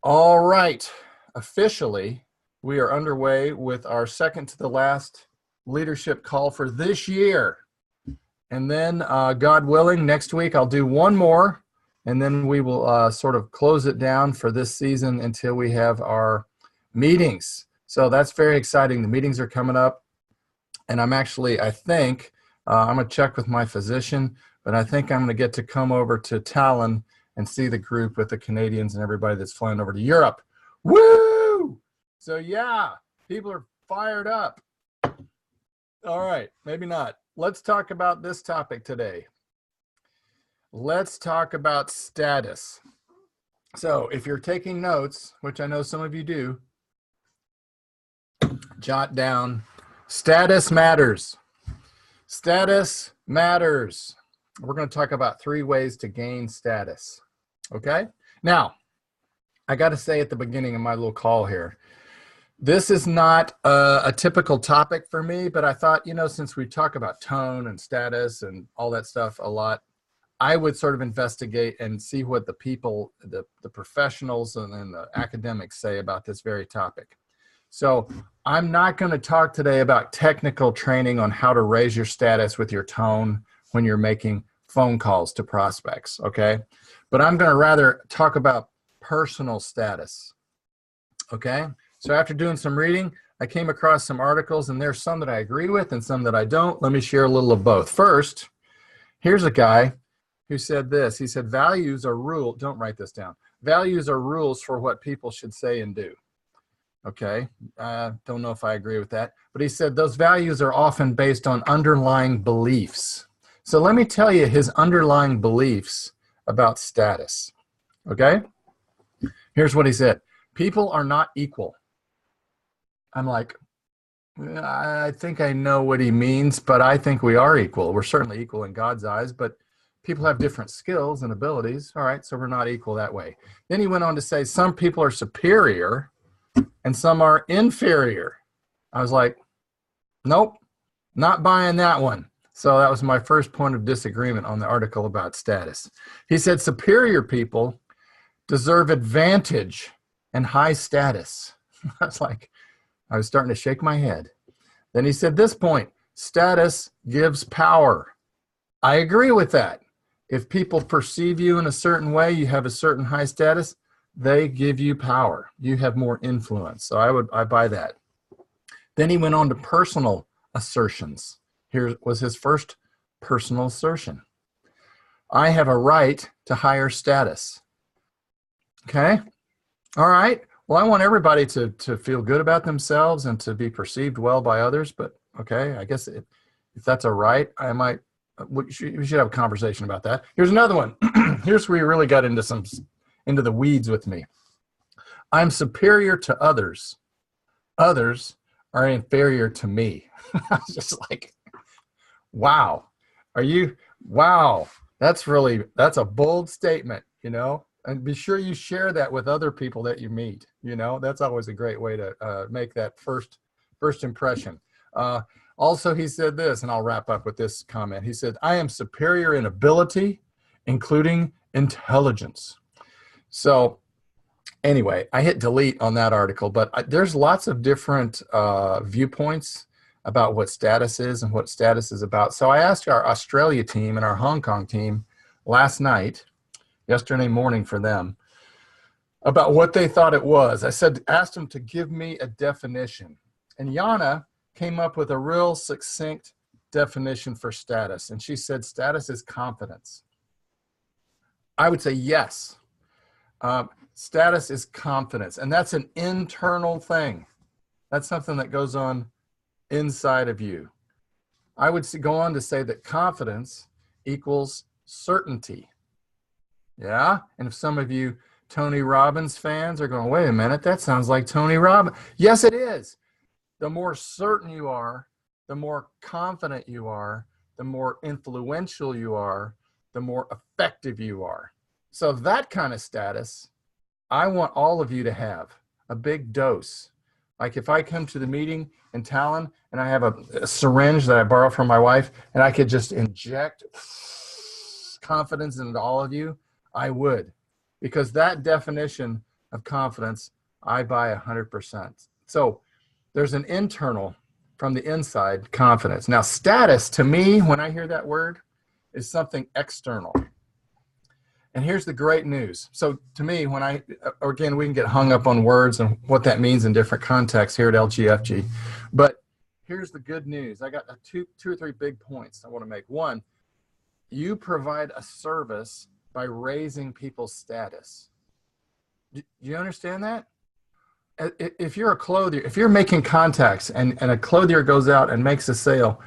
All right, officially, we are underway with our second to the last leadership call for this year. And then, God willing, next week I'll do one more, and then we will sort of close it down for this season until we have our meetings. So that's very exciting. The meetings are coming up, and I think, I'm going to check with my physician, but I think I'm going to get to come over to Talon and see the group with the Canadians and everybody that's flying over to Europe. Woo! So yeah, people are fired up. All right, maybe not. Let's talk about this topic today. Let's talk about status. So if you're taking notes, which I know some of you do, jot down status matters. Status matters. We're going to talk about 3 ways to gain status. Okay? Now, I got to say at the beginning of my little call here, this is not a typical topic for me, but I thought, since we talk about tone and status and all that stuff a lot, I would sort of investigate and see what the people, the professionals and the academics say about this very topic. So I'm not going to talk today about technical training on how to raise your status with your tone when you're making phone calls to prospects, okay? But I'm going to rather talk about personal status, okay? So after doing some reading, I came across some articles, and there's some that I agree with and some that I don't. Let me share a little of both. First, here's a guy who said this. He said, values are rules. Don't write this down. Values are rules for what people should say and do. Okay, don't know if I agree with that. But he said those values are often based on underlying beliefs. So let me tell you his underlying beliefs about status. Okay, here's what he said. People are not equal. I'm like, I think I know what he means, but I think we are equal. We're certainly equal in God's eyes, but people have different skills and abilities. All right, so we're not equal that way. Then he went on to say some people are superior and some are inferior. I was like, nope, not buying that one. So that was my first point of disagreement on the article about status. He said superior people deserve advantage and high status. I was starting to shake my head. Then he said this point, status gives power. I agree with that. If people perceive you in a certain way, you have a certain high status, they give you power. You have more influence. So I buy that. Then he went on to personal assertions. Here was his first personal assertion. I have a right to higher status. Okay. All right. Well, I want everybody to feel good about themselves and to be perceived well by others. But okay, I guess if that's a right, we should have a conversation about that. Here's another one. Here's where you really got into the weeds with me. I'm superior to others. Others are inferior to me. I was just like, wow. Wow. That's a bold statement, and be sure you share that with other people that you meet. That's always a great way to make that first impression. Also, he said this, and I'll wrap up with this comment. He said, I am superior in ability, including intelligence. So anyway, I hit delete on that article, but there's lots of different viewpoints about what status is and what status is about. So I asked our Australia team and our Hong Kong team yesterday morning for them, about what they thought it was. I asked them to give me a definition. And Yana came up with a real succinct definition for status. And she said, status is confidence. I would say yes. Status is confidence, and that's an internal thing. That's something that goes on inside of you. I would go on to say that confidence equals certainty. Yeah, and if some of you Tony Robbins fans are going, wait a minute, that sounds like Tony Robbins. Yes, it is. The more certain you are, the more confident you are, the more influential you are, the more effective you are. So that kind of status, I want all of you to have a big dose. Like if I come to the meeting in Talon and I have a syringe that I borrowed from my wife and I could just inject confidence into all of you, I would. Because that definition of confidence, I buy 100%. So there's an internal, from the inside, confidence. Now, status, to me, when I hear that word, is something external. And here's the great news. So to me, when again, we can get hung up on words and what that means in different contexts here at LGFG. But here's the good news. I got two or three big points I want to make. One, you provide a service by raising people's status. Do you understand that? If you're a clothier, if you're making contacts and a clothier goes out and makes a sale,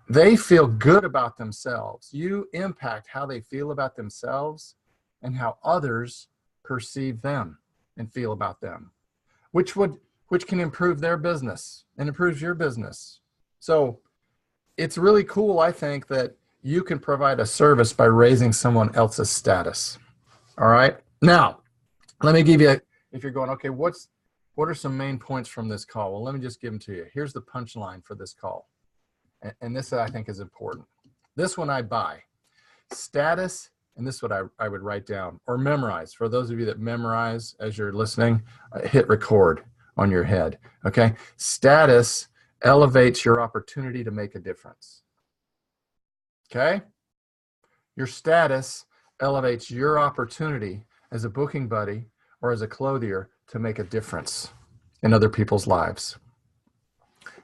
they feel good about themselves. You impact how they feel about themselves and how others perceive them and feel about them, which can improve their business and improves your business. So it's really cool, I think, that you can provide a service by raising someone else's status. All right. Now, let me give you, if you're going, okay, what are some main points from this call? Well, let me just give them to you. Here's the punchline for this call. And this I think is important. This one I buy. Status, and this is what I would write down or memorize. For those of you that memorize as you're listening, hit record on your head. Okay. Status elevates your opportunity to make a difference. Okay. Your status elevates your opportunity as a booking buddy or as a clothier to make a difference in other people's lives.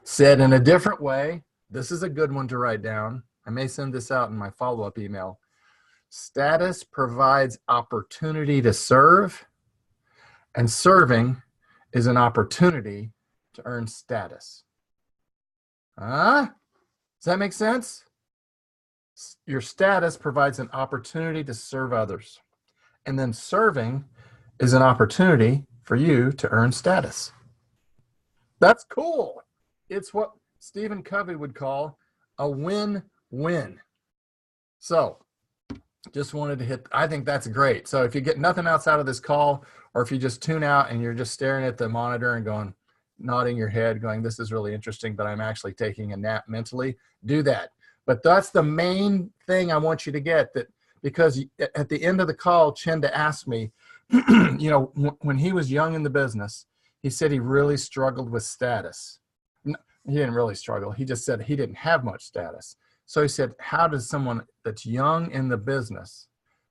Said in a different way, this is a good one to write down. I may send this out in my follow-up email. Status provides opportunity to serve, and serving is an opportunity to earn status. Does that make sense? Your status provides an opportunity to serve others, and then serving is an opportunity for you to earn status. That's cool. It's what Stephen Covey would call a win-win. So just wanted to hit, I think that's great. So if you get nothing else out of this call, or if you just tune out and you're just staring at the monitor and going, nodding your head, going, this is really interesting, but I'm actually taking a nap mentally, do that. But that's the main thing I want you to get, that because at the end of the call, Chenda asked me, you know, when he was young in the business, he said he really struggled with status. He didn't really struggle. He just said he didn't have much status. So he said, how does someone that's young in the business,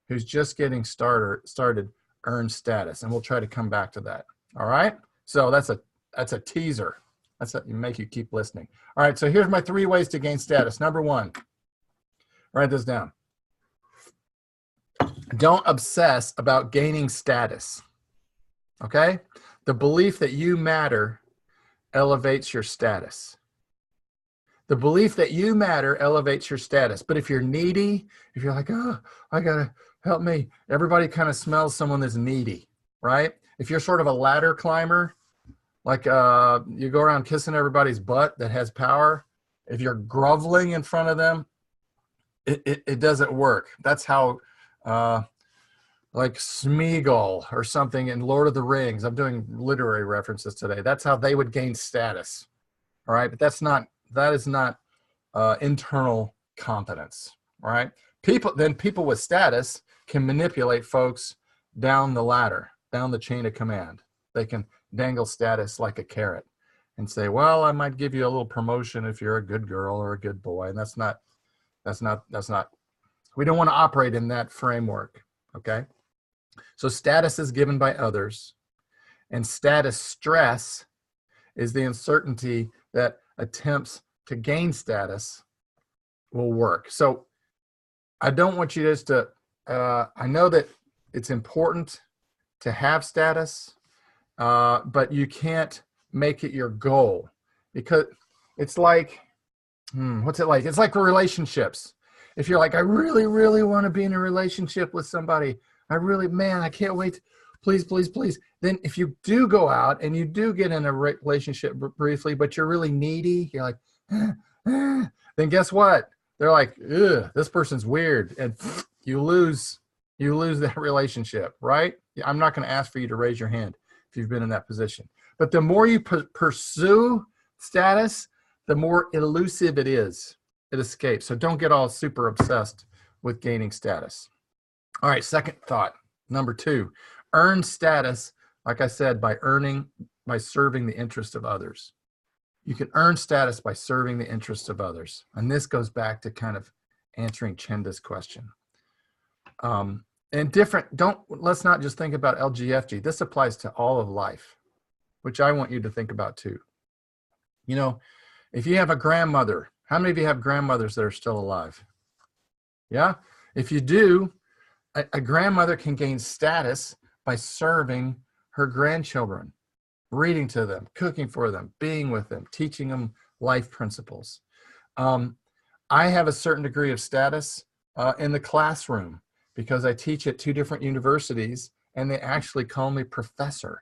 who's just getting started earn status? And we'll try to come back to that. All right. So that's a teaser. That's what make you keep listening. All right. So here's my 3 ways to gain status. Number 1, write this down. Don't obsess about gaining status. Okay. The belief that you matter elevates your status. The belief that you matter elevates your status. But if you're needy, if you're like, oh, I gotta help me, everybody kind of smells someone that's needy, right? If you're sort of a ladder climber, like you go around kissing everybody's butt that has power, if you're groveling in front of them, it doesn't work. That's how like Smeagol or something in Lord of the Rings, I'm doing literary references today, that's how they would gain status. All right, but that is not internal competence. All right, people with status can manipulate folks down the ladder, down the chain of command. They can dangle status like a carrot and say, well, I might give you a little promotion if you're a good girl or a good boy. And that's not, we don't want to operate in that framework. Okay. So status is given by others, and status stress is the uncertainty that attempts to gain status will work. So I don't want you just to, I know that it's important to have status, but you can't make it your goal, because it's like, what's it like? It's like relationships. If you're like, I really, really want to be in a relationship with somebody, I can't wait, please, please, please. Then if you do go out and you do get in a relationship briefly, but you're really needy, you're like, then guess what? They're like, ugh, this person's weird. And you lose that relationship, right? I'm not going to ask for you to raise your hand if you've been in that position. But the more you pursue status, the more elusive it is. It escapes. So don't get all super obsessed with gaining status. All right, second thought, number 2, earn status Like I said, by serving the interest of others. You can earn status by serving the interests of others. And this goes back to kind of answering Chenda's question. Let's not just think about LGFG. This applies to all of life, which I want you to think about too. You know, if you have a grandmother, how many of you have grandmothers that are still alive? Yeah? If you do, a grandmother can gain status by serving her grandchildren, reading to them, cooking for them, being with them, teaching them life principles. I have a certain degree of status in the classroom because I teach at 2 different universities and they actually call me professor.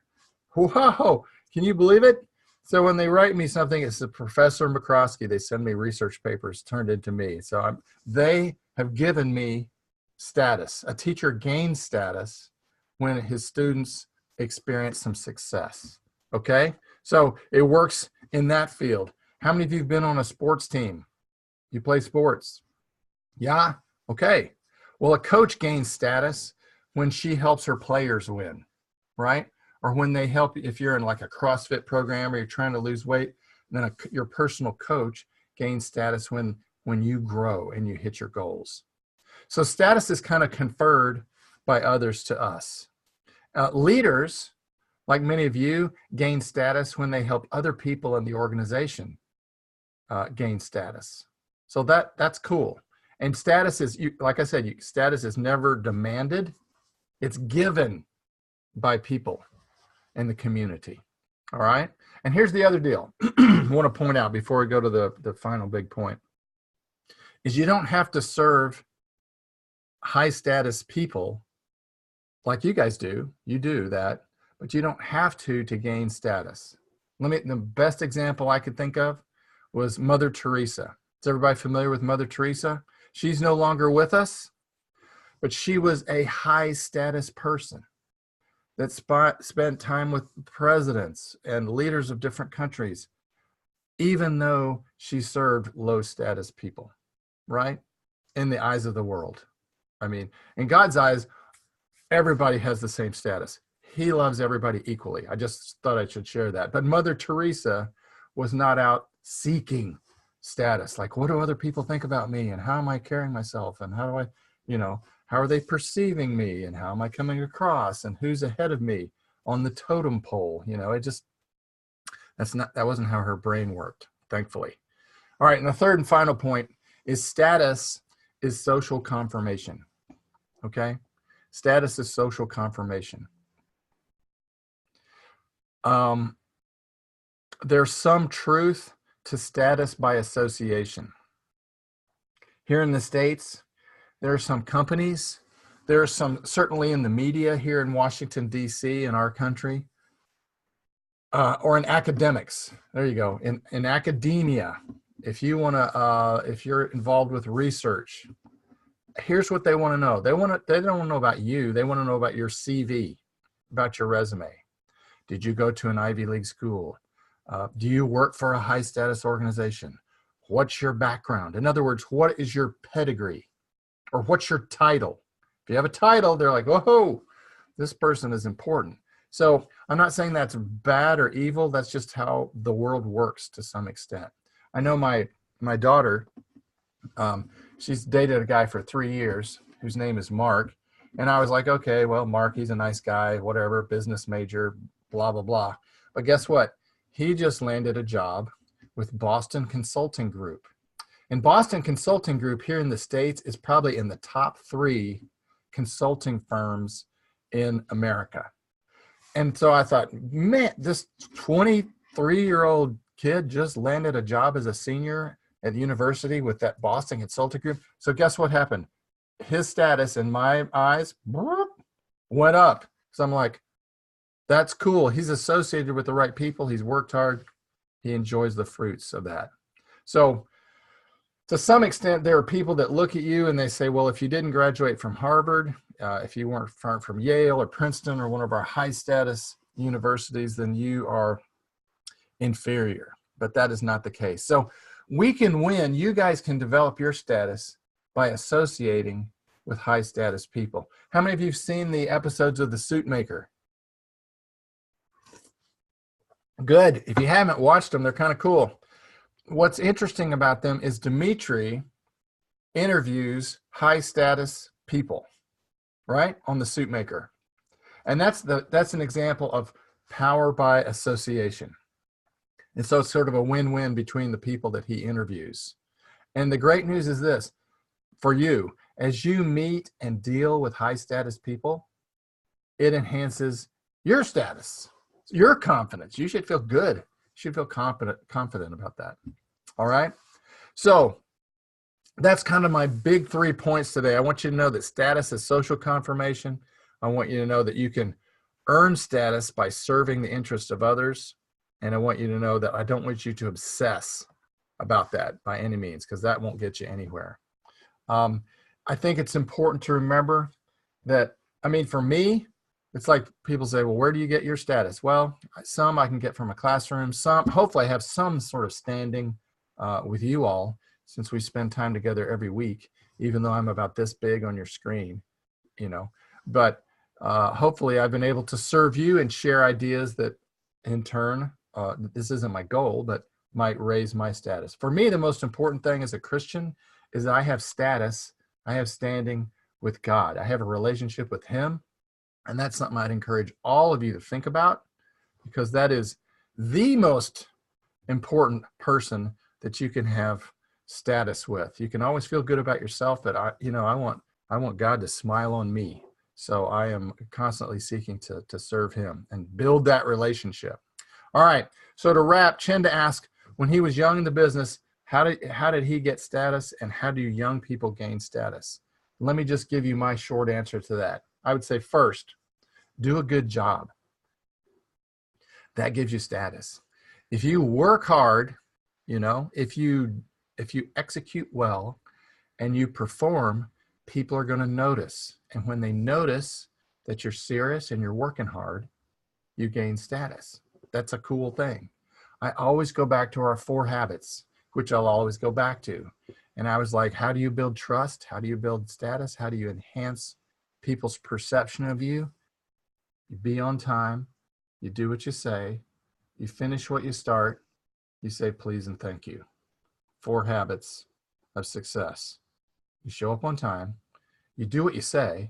Whoa, can you believe it? So when they write me something, it's a Professor McCroskey. They send me research papers turned into me. So they have given me status. A teacher gains status when his students experience some success. Okay, so it works in that field. How many of you have been on a sports team? You play sports? Yeah, okay. Well, a coach gains status when she helps her players win, right? Or when they help, if you're in like a CrossFit program or you're trying to lose weight, then your personal coach gains status when you grow and you hit your goals. So status is kind of conferred by others to us. Leaders, like many of you, gain status when they help other people in the organization gain status. So that's cool. And status is, like I said, status is never demanded. It's given by people in the community. All right. And here's the other deal I want to point out before we go to the final big point is you don't have to serve high status people like you guys do. You do that, but you don't have to gain status. The best example I could think of was Mother Teresa. Is everybody familiar with Mother Teresa? She's no longer with us, but she was a high status person that spent time with presidents and leaders of different countries, even though she served low status people, right? In the eyes of the world. I mean, in God's eyes, everybody has the same status. He loves everybody equally. I just thought I should share that. But Mother Teresa was not out seeking status. Like, what do other people think about me? And how am I carrying myself? And how do I, how are they perceiving me? And how am I coming across? And who's ahead of me on the totem pole? That wasn't how her brain worked, thankfully. All right, and the third and final point is status is social confirmation, okay? Status is social confirmation. There's some truth to status by association. Here in the States, there are some companies, there are some, certainly in the media here in Washington, D.C., in our country, or in academics. There you go. In academia, if you're involved with research, here's what they want to know. They don't want to know about you. They want to know about your CV, about your resume. Did you go to an Ivy League school? Do you work for a high status organization? What's your background? In other words, what is your pedigree? Or what's your title? If you have a title, they're like, whoa, this person is important. So I'm not saying that's bad or evil. That's just how the world works to some extent. I know my daughter, she's dated a guy for 3 years whose name is Mark. And I was like, okay, well, Mark, he's a nice guy, whatever, business major, blah, blah, blah. But guess what? He just landed a job with Boston Consulting Group. And Boston Consulting Group here in the States is probably in the top 3 consulting firms in America. And so I thought, man, this 23-year-old kid just landed a job as a senior at the university with that Boston Consulting Group. So guess what happened? His status in my eyes went up. So I'm like, that's cool. He's associated with the right people. He's worked hard. He enjoys the fruits of that. So to some extent, there are people that look at you and they say, well, if you didn't graduate from Harvard, if you weren't from Yale or Princeton or one of our high status universities, then you are inferior. But that is not the case. So we can win. You guys can develop your status by associating with high status people. How many of you have seen the episodes of The Suit Maker? Good. If you haven't watched them, they're kind of cool. What's interesting about them is Dimitri interviews high status people, right, on the Suit Maker. And that's an example of power by association. And so it's sort of a win-win between the people that he interviews. And the great news is this, for you, as you meet and deal with high status people, it enhances your status, your confidence. You should feel good. You should feel confident about that. All right. So that's kind of my big 3 points today. I want you to know that status is social confirmation. I want you to know that you can earn status by serving the interests of others. And I want you to know that I don't want you to obsess about that by any means, because that won't get you anywhere. I think it's important to remember that, I mean, for me, it's like people say, well, where do you get your status? Well, some I can get from a classroom. Some, hopefully I have some sort of standing with you all, since we spend time together every week, even though I'm about this big on your screen, you know. But hopefully I've been able to serve you and share ideas that in turn, this isn't my goal, but might raise my status. For me, the most important thing as a Christian is that I have status, I have standing with God. I have a relationship with him. And that's something I'd encourage all of you to think about, because that is the most important person that you can have status with. You can always feel good about yourself, but I want God to smile on me. So I am constantly seeking to serve him and build that relationship. All right. So to wrap, Chenda asked, when he was young in the business, how did he get status, and how do young people gain status? Let me just give you my short answer to that. I would say, first, do a good job. That gives you status. If you work hard, you know, if you execute well and you perform, people are going to notice. And when they notice that you're serious and you're working hard, you gain status. That's a cool thing. I always go back to our 4 habits, which I'll always go back to. And I was like, how do you build trust? How do you build status? How do you enhance people's perception of you? You be on time. You do what you say. You finish what you start. You say please and thank you. 4 habits of success. You show up on time. You do what you say.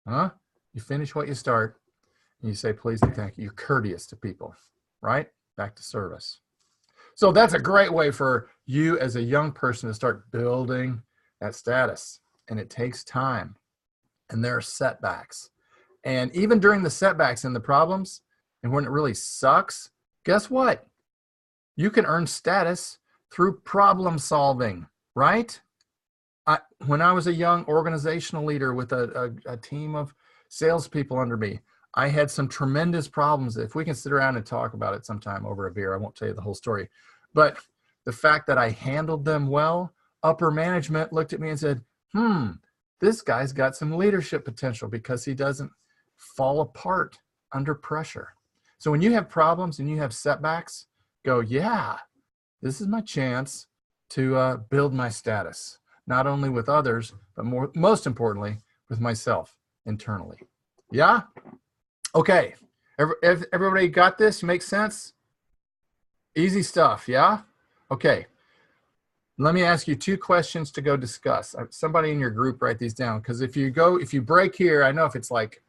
You finish what you start. And you say please and thank you. You're courteous to people, right? Back to service. So that's a great way for you as a young person to start building that status. And it takes time. And there are setbacks. And even during the setbacks and the problems, and when it really sucks, guess what? You can earn status through problem solving, right? When I was a young organizational leader with a team of salespeople under me, I had some tremendous problems. If we can sit around and talk about it sometime over a beer, I won't tell you the whole story. But the fact that I handled them well, upper management looked at me and said, this guy's got some leadership potential because he doesn't fall apart under pressure. So when you have problems and you have setbacks, go, yeah, this is my chance to build my status, not only with others, but most importantly, with myself internally. Yeah? Okay. Everybody got this? Makes sense? Easy stuff, yeah? Okay. Let me ask you 2 questions to go discuss. Somebody in your group write these down, because if you break here, I know if it's like,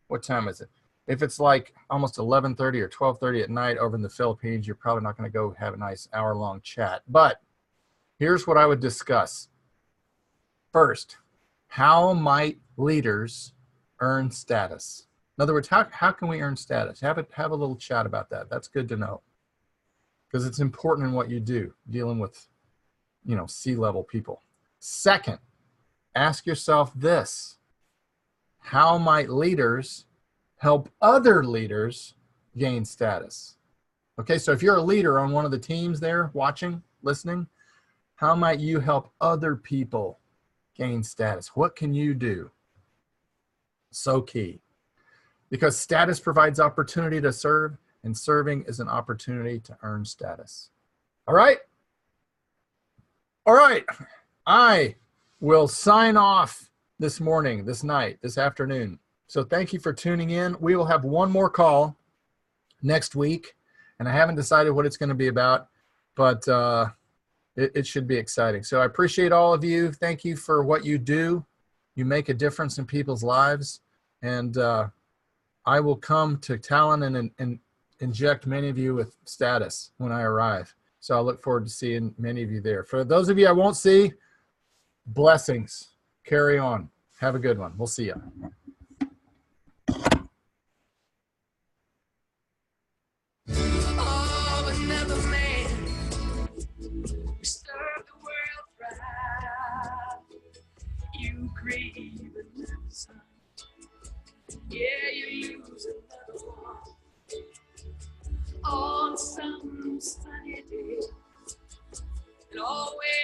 what time is it? If it's like almost 11:30 or 12:30 at night over in the Philippines, you're probably not going to go have a nice hour-long chat. But here's what I would discuss. First, how might leaders earn status? In other words, how can we earn status? Have a little chat about that. That's good to know, because it's important in what you do, dealing with, you know, C-level people. Second, ask yourself this: how might leaders help other leaders gain status? Okay, so if you're a leader on one of the teams there watching, listening, how might you help other people gain status? What can you do? So key. Because status provides opportunity to serve, and serving is an opportunity to earn status. All right? All right. I will sign off this morning, this night, this afternoon. So thank you for tuning in. We will have one more call next week, and I haven't decided what it's going to be about, but it should be exciting. So I appreciate all of you. Thank you for what you do. You make a difference in people's lives, and I will come to Talon and inject many of you with status when I arrive. So I look forward to seeing many of you there. For those of you I won't see, blessings. Carry on. Have a good one. We'll see you. Oh, another man disturbed the world right. You grieve another son. Yeah, you lose another one. On some sunny day, it always